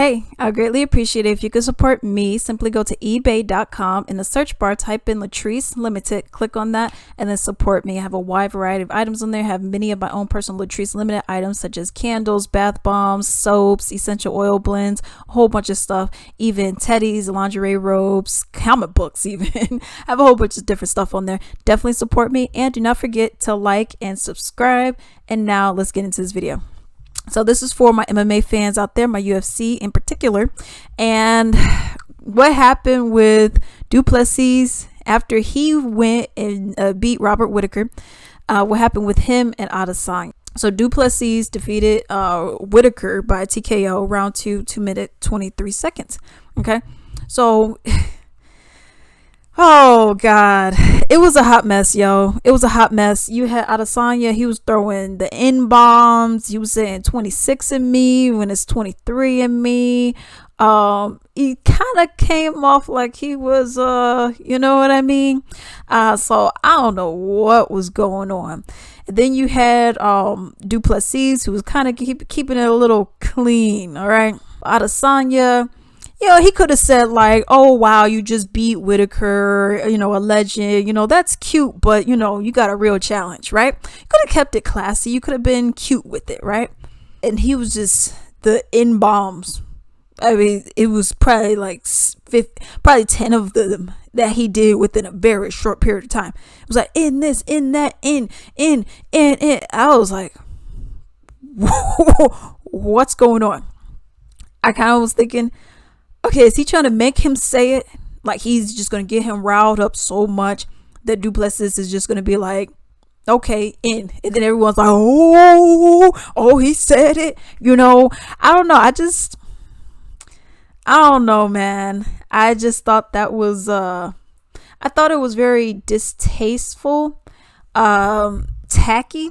Hey, I greatly appreciate it if you could support me. Simply go to ebay.com. In the search bar, type in Latrice Limited, click on that, and then support me. I have a wide variety of items on there. I have many of my own personal Latrice Limited items, such as candles, bath bombs, soaps, essential oil blends, a whole bunch of stuff, even teddies, lingerie robes, comic books even. I have a whole bunch of different stuff on there. Definitely support me, and do not forget to like and subscribe. And now let's get into this video. So this is for my MMA fans out there, my UFC in particular. And what happened with Du Plessis after he went and beat Robert Whittaker? What happened with him and Adesanya? So Du Plessis defeated Whittaker by TKO round 2, 2 minutes 23 seconds. Okay, so oh God, it was a hot mess, yo. It was a hot mess. You had Adesanya, he was throwing the N bombs. He was saying 26 in me when it's 23 in me. He kind of came off like he was you know what I mean? So I don't know what was going on. And then you had Du Plessis, who was kind of keeping it a little clean. All right, Adesanya, you know, he could have said like, oh, wow, you just beat Whittaker, you know, a legend, you know, that's cute, but, you know, you got a real challenge, right? You could have kept it classy. You could have been cute with it, right? And he was just the N-bombs. I mean, it was probably like probably 10 of them that he did within a very short period of time. It was like, in this, in that, in. I was like, what's going on? I kind of was thinking, okay, is he trying to make him say it? Like he's just going to get him riled up so much that Du Plessis is just going to be like, okay, in. And then everyone's like, oh, he said it. You know, I don't know. I don't know, man. I just thought that was, I thought it was very distasteful, tacky.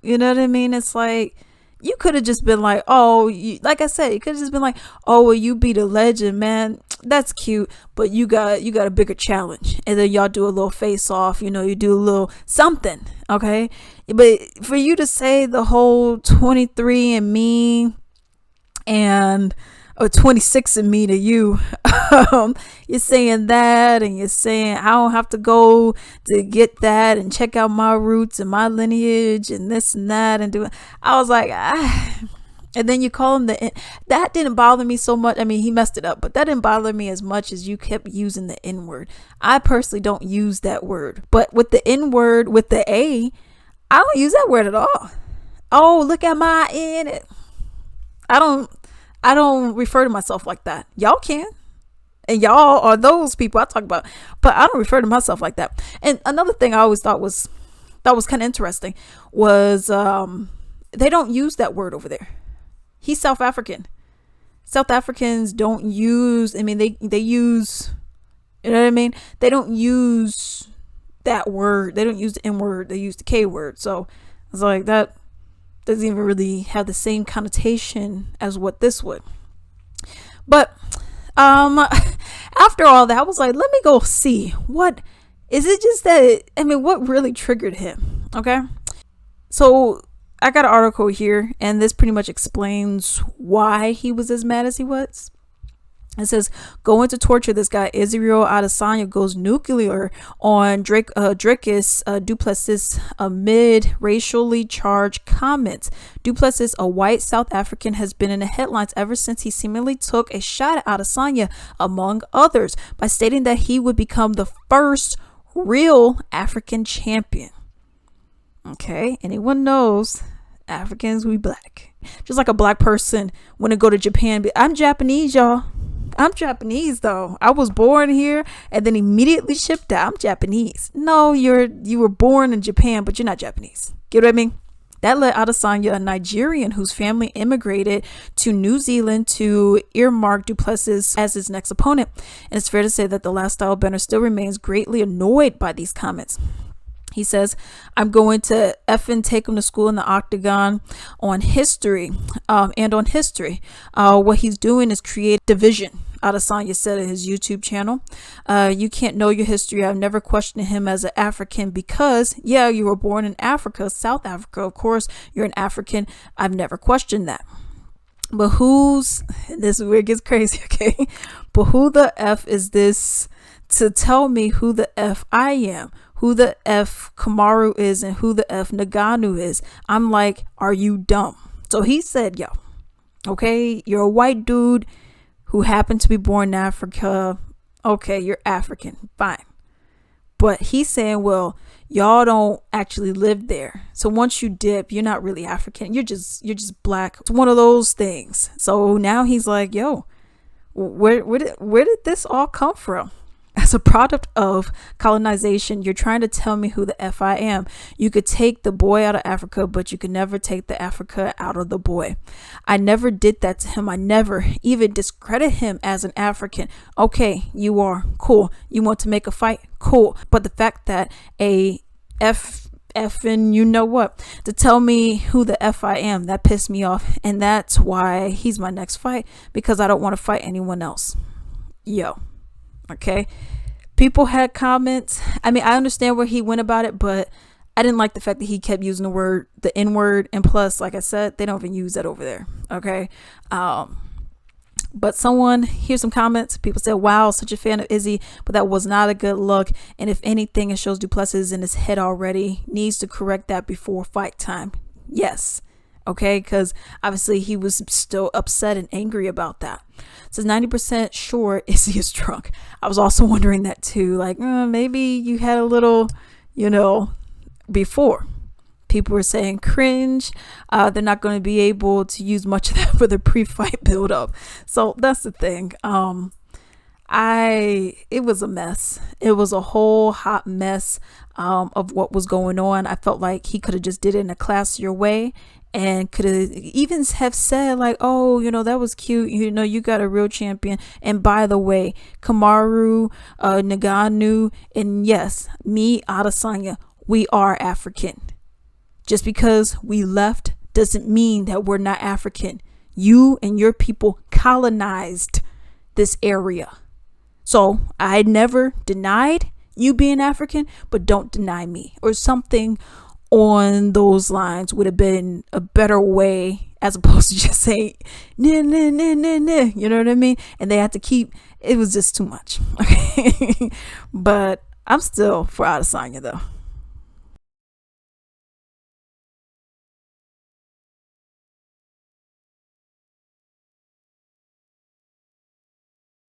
You know what I mean? It's like, you could have just been like, oh, like I said, you could have just been like, oh, well, you beat a legend, man. That's cute, but you got a bigger challenge. And then y'all do a little face off, you know, you do a little something, okay? But for you to say the whole 23 and me and or 26 and me to you, you're saying that, and you're saying I don't have to go to get that and check out my roots and my lineage and this and that and do it. I was like, and then you call him that didn't bother me so much. I mean, he messed it up, but that didn't bother me as much as you kept using the N word. I personally don't use that word, but with the N word, with the A, I don't use that word at all. Oh, look at my N. I don't refer to myself like that. Y'all can. And y'all are those people I talk about. But I don't refer to myself like that. And another thing I always thought was kind of interesting was they don't use that word over there. He's South African. South Africans don't use, I mean, they use, you know what I mean? They don't use that word. They don't use the N word. They use the K word. So it's like that doesn't even really have the same connotation as what this would. But after all that, I was like, let me go see what is it. Just that, I mean, what really triggered him? Okay, so I got an article here, and this pretty much explains why he was as mad as he was. It says, going to torture this guy, Israel Adesanya goes nuclear on Dricus Du Plessis amid racially charged comments. Du Plessis, a white South African, has been in the headlines ever since he seemingly took a shot at Adesanya, among others, by stating that he would become the first real African champion. Okay, anyone knows Africans, we black. Just like a black person when they go to Japan, I'm Japanese, y'all. I'm Japanese though. I was born here and then immediately shipped out. I'm Japanese. No, you were born in Japan, but you're not Japanese. Get what I mean? That led Adesanya, a Nigerian whose family immigrated to New Zealand, to earmark Du Plessis as his next opponent. And it's fair to say that the lifestyle bender still remains greatly annoyed by these comments. He says, I'm going to effing take him to school in the octagon on history and on history. What he's doing is create division. Adesanya said in his YouTube channel, you can't know your history. I've never questioned him as an African because, yeah, you were born in Africa, South Africa. Of course, you're an African. I've never questioned that. But this is where it gets crazy, okay? But who the F is this to tell me who the F I am, who the F Kamaru is, and who the F Naganu is? I'm like, are you dumb? So he said, yo, okay, you're a white dude who happened to be born in Africa. Okay, you're African, fine. But he's saying, well, y'all don't actually live there. So once you dip, you're not really African. You're just black. It's one of those things. So now he's like, yo, where did this all come from? As a product of colonization, you're trying to tell me who the F I am. You could take the boy out of Africa, but you could never take the Africa out of the boy. I never did that to him. I never even discredit him as an African. Okay, you are cool. You want to make a fight? Cool. But the fact that a and you know what, to tell me who the F I am, that pissed me off. And that's why he's my next fight, because I don't want to fight anyone else. Yo. Okay, people had comments. I mean, I understand where he went about it, but I didn't like the fact that he kept using the N word, and plus, like I said, they don't even use that over there. Okay, but here's some comments. People said, wow, such a fan of Izzy, but that was not a good look, and if anything, it shows Du Plessis is in his head already. Needs to correct that before fight time. Yes. Okay, because obviously he was still upset and angry about that. Says 90% sure Izzy is drunk. I was also wondering that too. Like, maybe you had a little, before. People were saying cringe. They're not going to be able to use much of that for the pre-fight build-up. So that's the thing. It was a mess. It was a whole hot mess of what was going on. I felt like he could have just did it in a classier way, and could have even have said like, oh, that was cute. You got a real champion. And by the way, Kamaru, Naganu, and yes, me, Adesanya, we are African. Just because we left doesn't mean that we're not African. You and your people colonized this area. So I never denied you being African, but don't deny me, or something on those lines would have been a better way, as opposed to just saying nah, nah, nah, nah, nah, you know what I mean? And they had to it was just too much. Okay. But I'm still for Adesanya though.